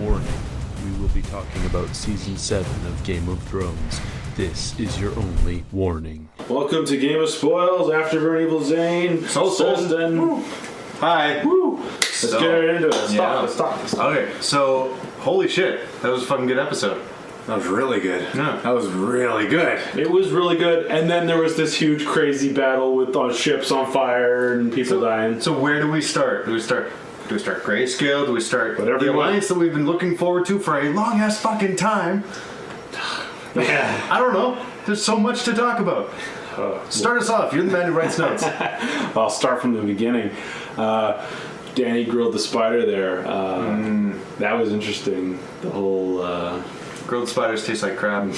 Warning. We will be talking about Season 7 of Game of Thrones. This is your only warning. Welcome to Game of Spoils, Afterburn Evil Zane. Sulston. Hi. Woo. Let's get right into it. Stop. Okay, so, holy shit. That was a fucking good episode. That was really good. Yeah. That was really good. It was really good, and then there was this huge, crazy battle with ships on fire and people dying. So where do we start? Do we start Grayscale? Do we start Whatever the alliance that we've been looking forward to for a long-ass fucking time? Yeah. I don't know. There's so much to talk about. Start us off. You're the man who writes notes. I'll start from the beginning. Danny grilled the spider there. That was interesting. The whole... Grilled spiders taste like crab. And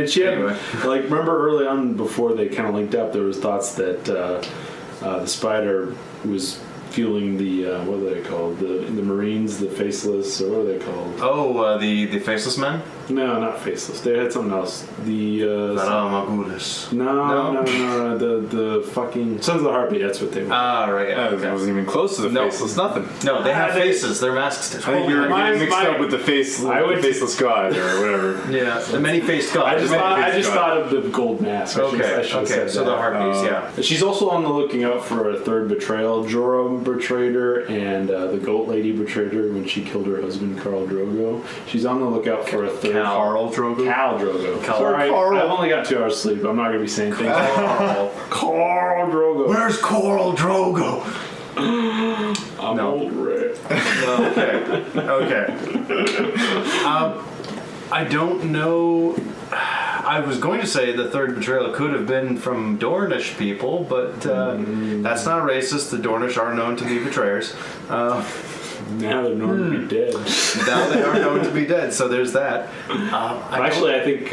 she had, Anyway. remember early on before they kind of linked up, there was thoughts that the spider was fueling the what are they called? The Marines, the faceless, or what are they called? Oh, the faceless men? No, not faceless. They had something else. The Varamagulis. no, the fucking Sons of the Harpy. That's what they were. Ah, right. Yeah, I wasn't even close to the faceless. Nothing. No, they have they- faces. Their masks. I think you're getting mixed up with the faceless god or whatever. Yeah, the many-faced god. I just thought of the gold mask. I should have said so that. the Harpies, yeah. She's also on the looking out for a third betrayal. Jorah betrayed her, and the Goat Lady betrayed her when she killed her husband, Khal Drogo. She's on the lookout for a third. Khal Drogo? Khal Drogo. Sorry, Carl. I've only got 2 hours sleep. I'm not going to be saying things. Khal Drogo. Where's Khal Drogo? I'm over it. Okay. I don't know. I was going to say the third betrayal could have been from Dornish people, but that's not racist. The Dornish are known to be betrayers. Now they're known to be dead. Now they are known to be dead, so there's that. I think,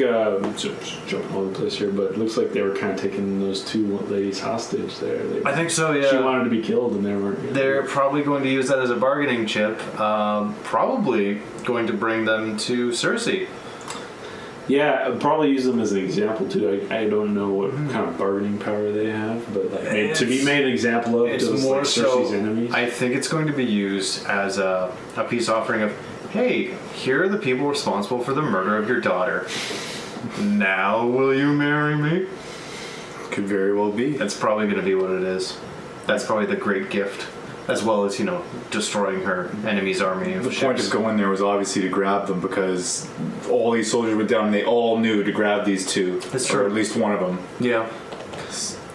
just jumping all over the place here, but it looks like they were kind of taking those 2 ladies hostage there. I think so, yeah. She wanted to be killed, and they weren't. They're probably going to use that as a bargaining chip. Probably going to bring them to Cersei. Yeah, I'd probably use them as an example too. I don't know what kind of bargaining power they have, but to be made an example of It's to more Cersei's so. enemies. I think it's going to be used as a peace offering of, hey, here are the people responsible for the murder of your daughter. Now will you marry me? Could very well be. That's probably going to be what it is. That's probably the great gift, as well as destroying her enemy's army of The ships. point of going there was obviously to grab them because all these soldiers went down and they all knew to grab these 2. That's or true. at least one of them. Yeah.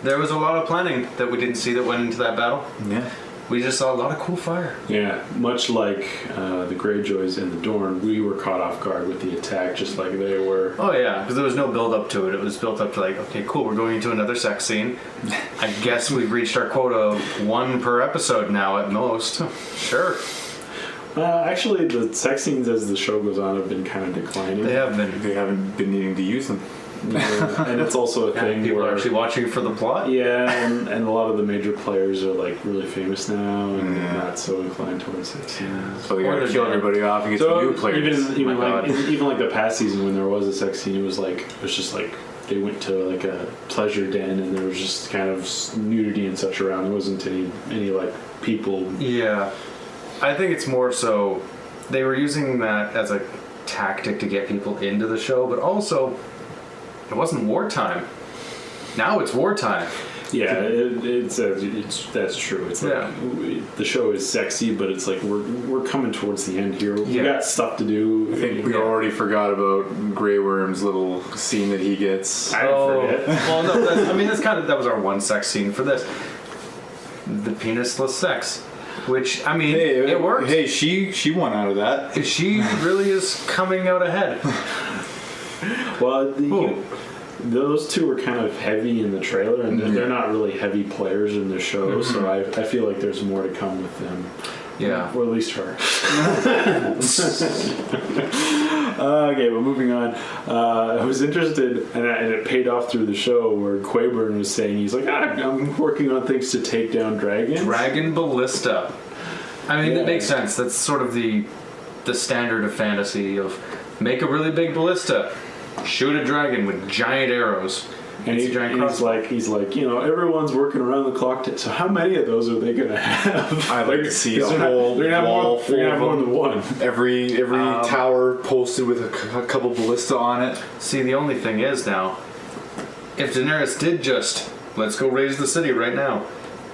There was a lot of planning that we didn't see that went into that battle. Yeah. We just saw a lot of cool fire. Yeah, much like the Greyjoys and the Dorne, we were caught off guard with the attack, just like they were. Oh yeah, because there was no build up to it. It was built up to okay, cool, we're going into another sex scene. I guess we've reached our quota of 1 per episode now at most. Sure. Actually, the sex scenes as the show goes on have been kind of declining. They have been. They haven't been needing to use them. And it's also a thing People where are actually watching for the plot. Yeah, and a lot of the major players are really famous now, and they're not so inclined towards sex scenes. So they gotta kill everybody off and get some new players. Even like the past season when there was a sex scene, it was just like they went to a pleasure den and there was just kind of nudity and such around. There wasn't any people. Yeah, I think it's more so they were using that as a tactic to get people into the show, but also it wasn't wartime. Now it's wartime. Yeah, that's true. It's the show is sexy, but it's like we're coming towards the end here. We got stuff to do. I think we already forgot about Grey Worm's little scene that he gets. I didn't forget. Well, no, that was our one sex scene for this. The penisless sex. Which, it worked. Hey, she won out of that. She really is coming out ahead. Well, those 2 were kind of heavy in the trailer, and they're not really heavy players in the show, so I feel like there's more to come with them. Yeah. Or at least her. Okay, well, moving on. I was interested, and it paid off through the show, where Qyburn was saying, he's like, I'm working on things to take down dragons. Dragon ballista. It makes sense. That's sort of the standard of fantasy of make a really big ballista, shoot a dragon with giant arrows. And It's a giant he's like, everyone's working around the clock. So how many of those are they going to have? I'd like to see a 'Cause whole they're gonna have wall more, they're gonna have more than one. Every tower posted with a couple ballista on it. See, the only thing is now, if Daenerys did just, let's go raise the city right now,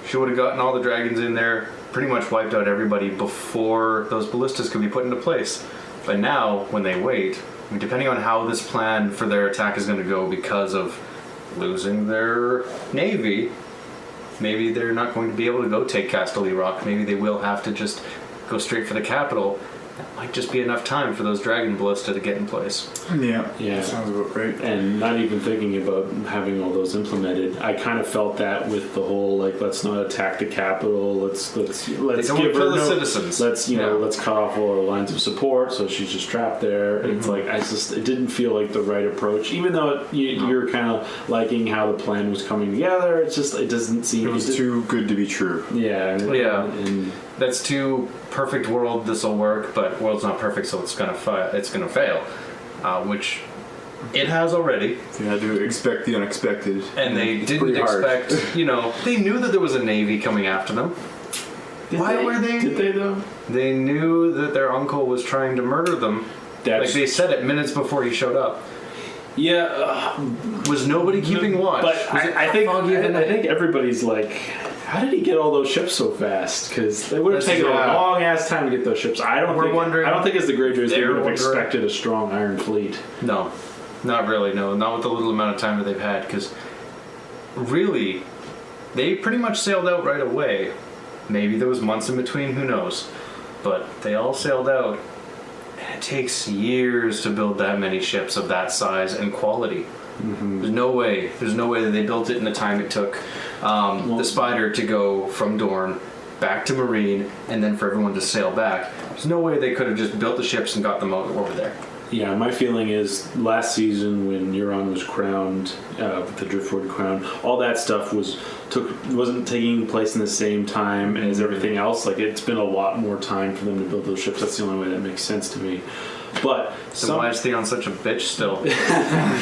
she would have gotten all the dragons in there, pretty much wiped out everybody before those ballistas could be put into place. But now, when they wait, I mean, depending on how this plan for their attack is going to go because of losing their navy, maybe they're not going to be able to go take Casterly Rock. Maybe they will have to just go straight for the capital. That might just be enough time for those dragon ballista to get in place. Yeah, Sounds about right. And not even thinking about having all those implemented. I kind of felt that with the whole let's not attack the capital. Let's They don't give kill her the citizens. Let's cut off all our lines of support, so she's just trapped there. Mm-hmm. It's like it didn't feel like the right approach. Even though you're kind of liking how the plan was coming together, it doesn't seem. It was too good to be true. Yeah. And that's too perfect world. This will work, but world's not perfect, so it's gonna fail, which it has already. So you had to expect the unexpected. And they didn't pretty hard. expect. They knew that there was a navy coming after them. Why were they? Did they though? They knew that their uncle was trying to murder them. Like they said it minutes before he showed up. Yeah. Was nobody keeping watch? But Was it I think foggy of a night? everybody's like, how did he get all those ships so fast? Because they would have taken a long ass time to get those ships. I don't think as the Greyjoys they would have expected a strong Iron Fleet. No, not really. No, not with the little amount of time that they've had. Because really, they pretty much sailed out right away. Maybe there was months in between. Who knows? But they all sailed out. And it takes years to build that many ships of that size and quality. Mm-hmm. There's no way that they built it in the time it took the Spider to go from Dorne back to Marine and then for everyone to sail back. There's no way they could have just built the ships and got them over there. Yeah, my feeling is last season when Euron was crowned with the Driftwood crown, all that stuff wasn't taking place in the same time as everything else. Like it's been a lot more time for them to build those ships. That's the only way that makes sense to me. But so why is Theon such a bitch still?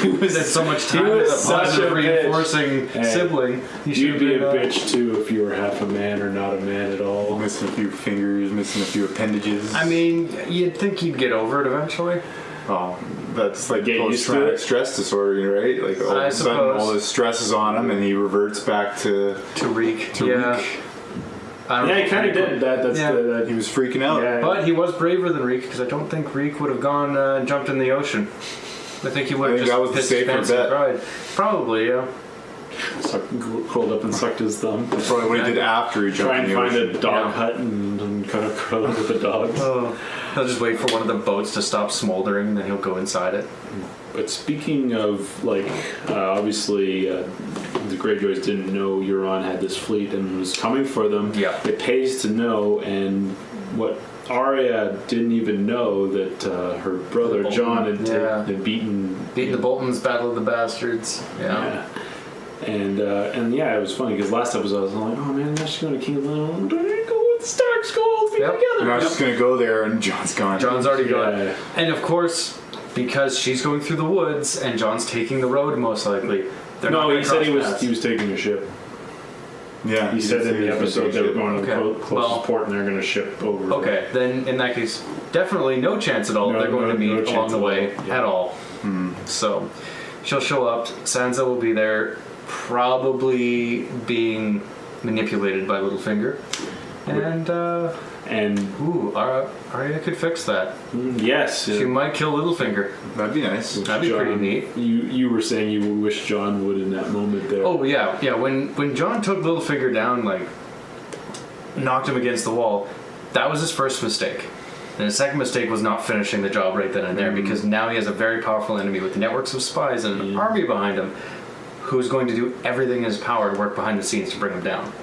He was so much time as a positive reinforcing sibling. You'd be a bitch too if you were half a man or not a man at all. Missing a few fingers, missing a few appendages. I mean, you'd think he'd get over it eventually. Oh, that's like used to post-traumatic stress disorder, right? Like all of a sudden, all the stress is on him, and he reverts back to Reek. Reek. He kind of did that. He was freaking out. Yeah. But he was braver than Reek because I don't think Reek would have gone and jumped in the ocean. I think he would have just pissed his fancy pride. Probably, yeah. Curled up and sucked his thumb. That's probably what he did after he jumped in the ocean. Try and find a dog hut and kind of curl up with the dogs. He'll just wait for one of the boats to stop smoldering and then he'll go inside it. But speaking of, obviously the Greyjoys didn't know Euron had this fleet and was coming for them. Yeah. It pays to know, and what Arya didn't even know that her brother Jon had beaten the Boltons, Battle of the Bastards. Yeah. And it was funny because last episode I was like, oh man, they're just going to King's Landing. Go with the Starks, go all together. And I was just going to go there, and Jon's gone. Jon's already gone. And of course, because she's going through the woods and Jon's taking the road, most likely. He said he was taking a ship. Yeah, he said in the episode they were going to the closest port and they're going to ship over. Okay, then in that case, definitely no chance at all they're going to meet along the way at all. So she'll show up. Sansa will be there, probably being manipulated by Littlefinger, and Arya could fix that. Yes, she might kill Littlefinger. That'd be nice. That'd be pretty neat. You were saying you wish Jon would in that moment there. Oh yeah. When Jon took Littlefinger down, knocked him against the wall, that was his first mistake. And his second mistake was not finishing the job right then and there, because now he has a very powerful enemy with networks of spies and an army behind him, who's going to do everything in his power to work behind the scenes to bring him down.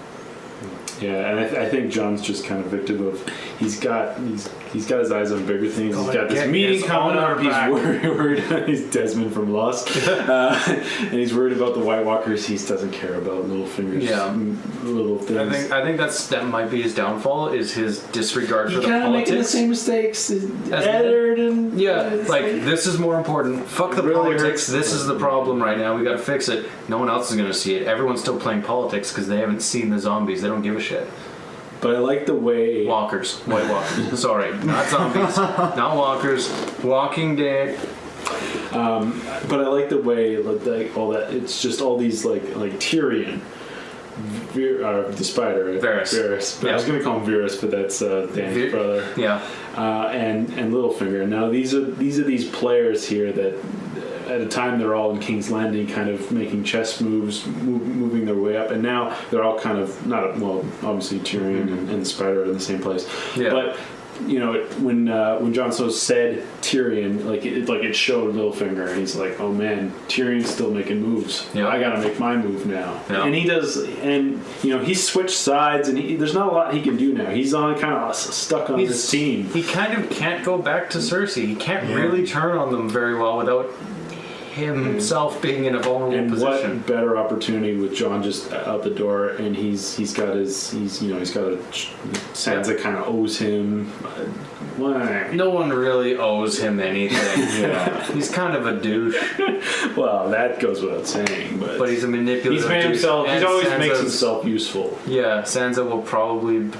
Yeah, and I think Jon's just kind of victim of he's got his eyes on bigger things. He's got this get meeting his coming honor up. He's back. worried. He's Desmond from Lost, and he's worried about the White Walkers. He doesn't care about Littlefinger's little things. I think that might be his downfall, is his disregard for the kind of making the politics. same mistakes as Eddard and This is more important. Fuck the really politics. hurts. This is the problem right now. We got to fix it. No one else is going to see it. Everyone's still playing politics because they haven't seen the zombies. They don't give a shit. But I like the way Walkers, White Walkers. Sorry, not zombies, not walkers. Walking Dead. But I like the way like all that. It's just all these like Tyrion, the spider, Varys. But I was gonna call him Varys, but that's Danny's brother. Yeah. And Littlefinger. Now these are players here that at a time they're all in King's Landing, kind of making chess moves, moving their way up, and now they're all kind of obviously Tyrion and the Spider are in the same place. Yeah. But when Jon Snow said Tyrion, it showed Littlefinger, and he's like, oh man, Tyrion's still making moves. Yeah. I got to make my move now. Yeah. And he does, and he switched sides, and there's not a lot he can do now. He's on kind of stuck on his team. He kind of can't go back to Cersei. He can't really turn on them very well without himself being in a vulnerable And position. what better opportunity with Jon just out the door, and he's got Sansa kind of owes him. Why? No one really owes him anything. Yeah. He's kind of a douche, Well, that goes without saying, but but he's a manipulative. he's made douche. himself. He And always makes Sansa's- himself useful. Yeah, Sansa will probably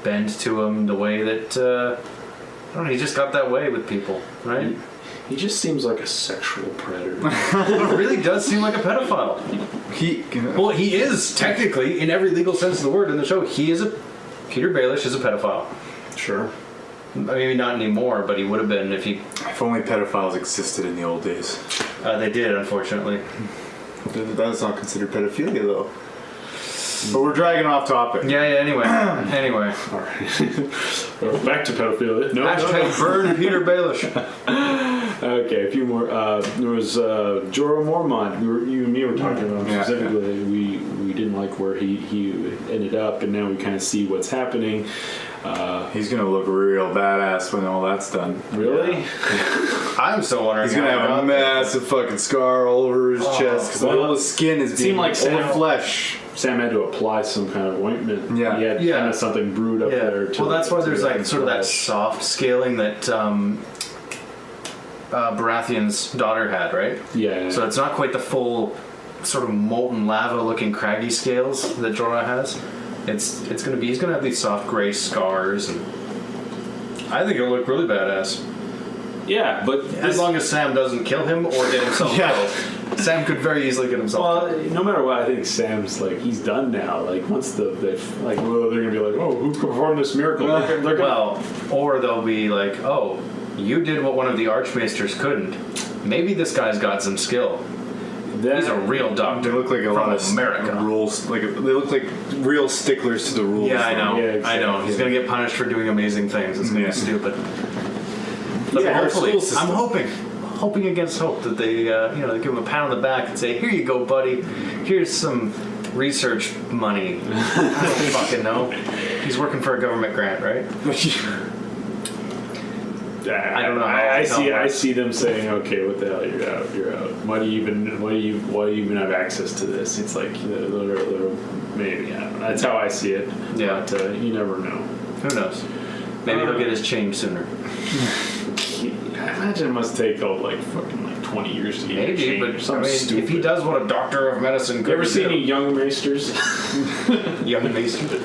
bend to him the way that I don't know. He just got that way with people, right? He just seems like a sexual predator. It really does seem like a pedophile. Well, he is technically, in every legal sense of the word in the show. Peter Baelish is a pedophile. Sure. Maybe not anymore, but he would have been if he. If only pedophiles existed in the old days. They did, unfortunately. That's not considered pedophilia, though. But we're dragging off topic. Yeah. Anyway. All right. Back to pedophilia. No. Hashtag burn Peter Baelish. Okay, a few more. There was Jorah Mormont. You and me were talking about him specifically. We didn't like where he ended up, and now we kind of see what's happening. He's gonna look real badass when all that's done. Really? I'm still wondering. He's gonna have a massive fucking scar all over his chest because all the skin is being like all flesh. Sam had to apply some kind of ointment. Yeah. He had kind of something brewed up there. Well, that's why there's sort of that soft scaling that Baratheon's daughter had, right? Yeah. So it's not quite the full sort of molten lava looking craggy scales that Jorah has. He's gonna have these soft gray scars, and I think it'll look really badass. Yeah, but As long as Sam doesn't kill him or get himself killed. Sam could very easily get himself killed. no matter what, I think Sam's he's done now. Once they're gonna be like, oh, who performed this miracle? They're gonna, Well, or they'll be like, oh, you did what one of the Archmaesters couldn't. Maybe this guy's got some skill. He's a real doctor. They look like a from lot of America. rules. They look like real sticklers to the rules. Yeah, I know. Yeah, exactly. I know. He's gonna get punished for doing amazing things. It's gonna be stupid. But Yeah, our hopefully, school system. I'm hoping against hope that they, they give him a pat on the back and say, "Here you go, buddy. Here's some research money." I don't fucking know. He's working for a government grant, right? I don't know how I that works. see them saying, "Okay, what the hell? You're out. Why do you even have access to this?" It's like maybe I don't know. That's how I see it. Yeah. But you never know. Who knows? Maybe he'll get his change sooner. I imagine it must take fucking 20 years to get Maybe, changed. but Something stupid. if he does what a doctor of medicine could You ever see do- any young maesters? young maester?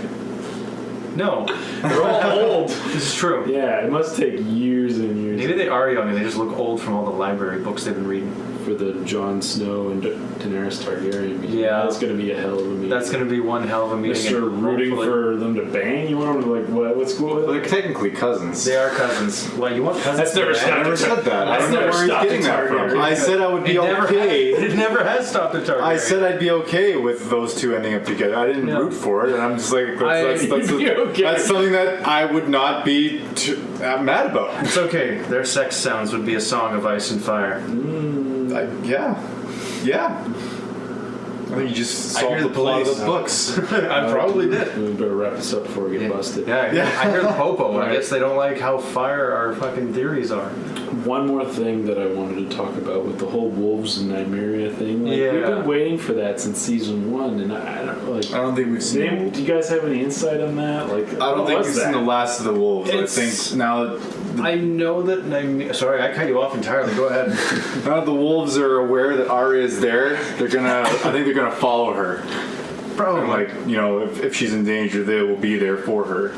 No, They're all old. this is true. Yeah, it must take years and years. Maybe they are young and they just look old from all the library books they've been reading. For the Jon Snow and Daenerys Targaryen meeting. Yeah. That's going to be a hell of a meeting. That's going to be one hell of a meeting. Mr. and rooting hopefully- for them to bang? You want them to what's cool? They're technically cousins. They are cousins. Well, you want cousins? That's never to bang? I never said that. I That's don't know never where he's stopped getting a that from. Targaryen. I said I would be okay. It never has stopped a Targaryen. I said I'd be okay with those two ending up together. I didn't Yeah. root for it, and I'm just like, that's You'd be okay. that's something that I would not be mad about. It's okay. Their sex sounds would be a song of ice and fire. Yeah. I think you just I hear solved the the plot of police. the books. I probably did. We better wrap this up before we get busted. Yeah, Yeah. I hear the popo. I Right. guess they don't like how fire our fucking theories are. One more thing that I wanted to talk about with the whole wolves and Nymeria thing. Like, Yeah. we've been waiting for that since season 1, and I don't like. I don't think we've seen. Name, do you guys have any insight on that? Like, I don't what think was we've that? seen the last of the wolves. It's- I think now that I know that. Sorry, I cut you off entirely. Go ahead. now that the wolves are aware that Arya is there, they're gonna. I think they're gonna follow her. Probably. And like, you know, if she's in danger, they will be there for her.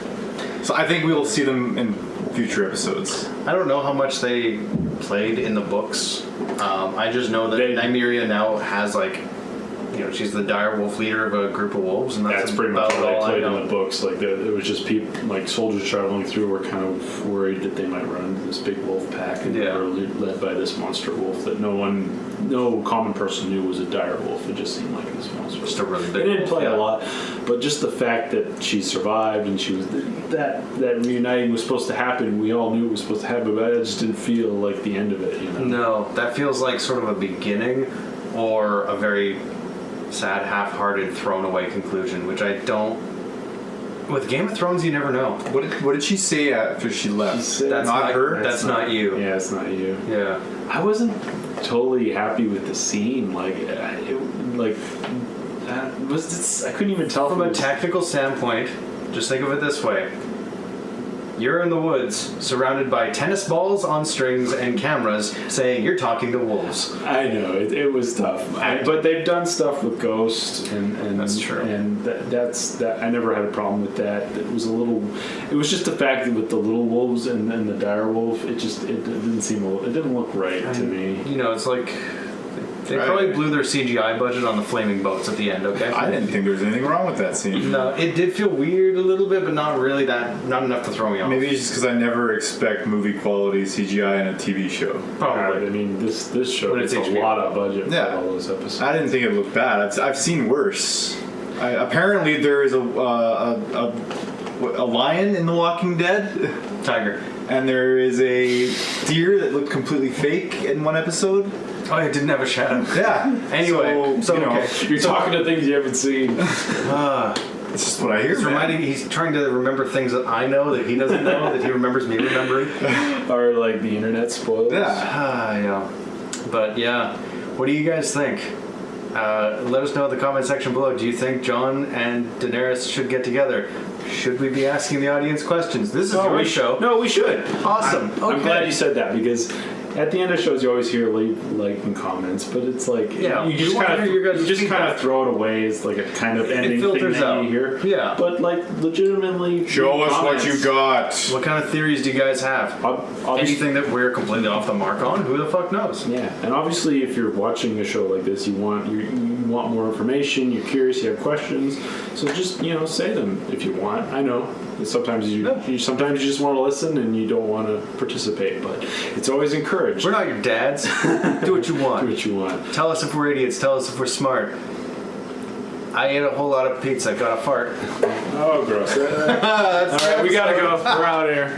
So I think we will see them in future episodes. I don't know how much they played in the books. I just know that Nymeria now has like, you know, she's the dire wolf leader of a group of wolves, and That's pretty much about what I all played know. in the books. Like, it was just people, like soldiers traveling through, were kind of worried that they might run into this big wolf pack, and they Yeah. were led by this monster wolf that no common person knew was a dire wolf. It just seemed like this monster. Just a really They big didn't wolf, play yeah. a lot, but just the fact that she survived and she was that reuniting was supposed to happen. We all knew it was supposed to happen, but I just didn't feel like the end of it. You know? No, that feels like sort of a beginning or a very sad, half-hearted, thrown-away conclusion, which I don't. With Game of Thrones, you never know. What did she say after she left? She said- That's not her? That's not you. Yeah, it's not you. Yeah. I wasn't totally happy with the scene. Like, I couldn't even tell From a it was- tactical standpoint, just think of it this way. You're in the woods, surrounded by tennis balls on strings and cameras, saying you're talking to wolves. I know it was tough, but they've done stuff with Ghost, and That's true. And that's that. I never had a problem with that. It was a little. It was just the fact that with the little wolves and the dire wolf, it didn't seem. It didn't look right to me. You know, it's like they Right. probably blew their CGI budget on the flaming boats at the end. Okay. I didn't think there was anything wrong with that scene. No, it did feel weird a little bit, but not really not enough to throw me off. Maybe it's just because I never expect movie quality CGI in a TV show. Probably. I mean, this show But gets it's a HBO. lot of budget Yeah. for all those episodes. I didn't think it looked bad. I've seen worse. Apparently, there is a lion in The Walking Dead, Tiger. and there is a deer that looked completely fake in one episode. Oh, it didn't have a shadow. Yeah. Anyway, so you know, okay. You're talking to things you haven't seen. it's just what I hear. He's man. he's trying to remember things that I know that he doesn't know that he remembers me remembering. Or like the internet spoilers. Yeah. Yeah. But yeah, what do you guys think? Let us know in the comment section below. Do you think Jon and Daenerys should get together? Should we be asking the audience questions? This is your show. No, we should. Awesome. I'm Okay. glad you said that, because at the end of shows you always hear like and comments, but it's like Yeah, you we just wanna kind of hear your guys' feedback. throw it away as like a kind of ending thing filters that out. you hear. Yeah. But like legitimately Show leave us what comments. you got. What kind of theories do you guys have? Obviously, Anything that we're completely off the mark on? Who the fuck knows? yeah, and obviously, if you're watching a show like this, you want more information. You're curious. You have questions. So just say them if you want. I know sometimes sometimes you just want to listen and you don't want to participate, but it's always encouraged. We're not your dads. Do what you want. Do what you want. Tell us if we're idiots. Tell us if we're smart. I ate a whole lot of pizza. Got a fart. Oh, gross. All right, we gotta go. We're out of here.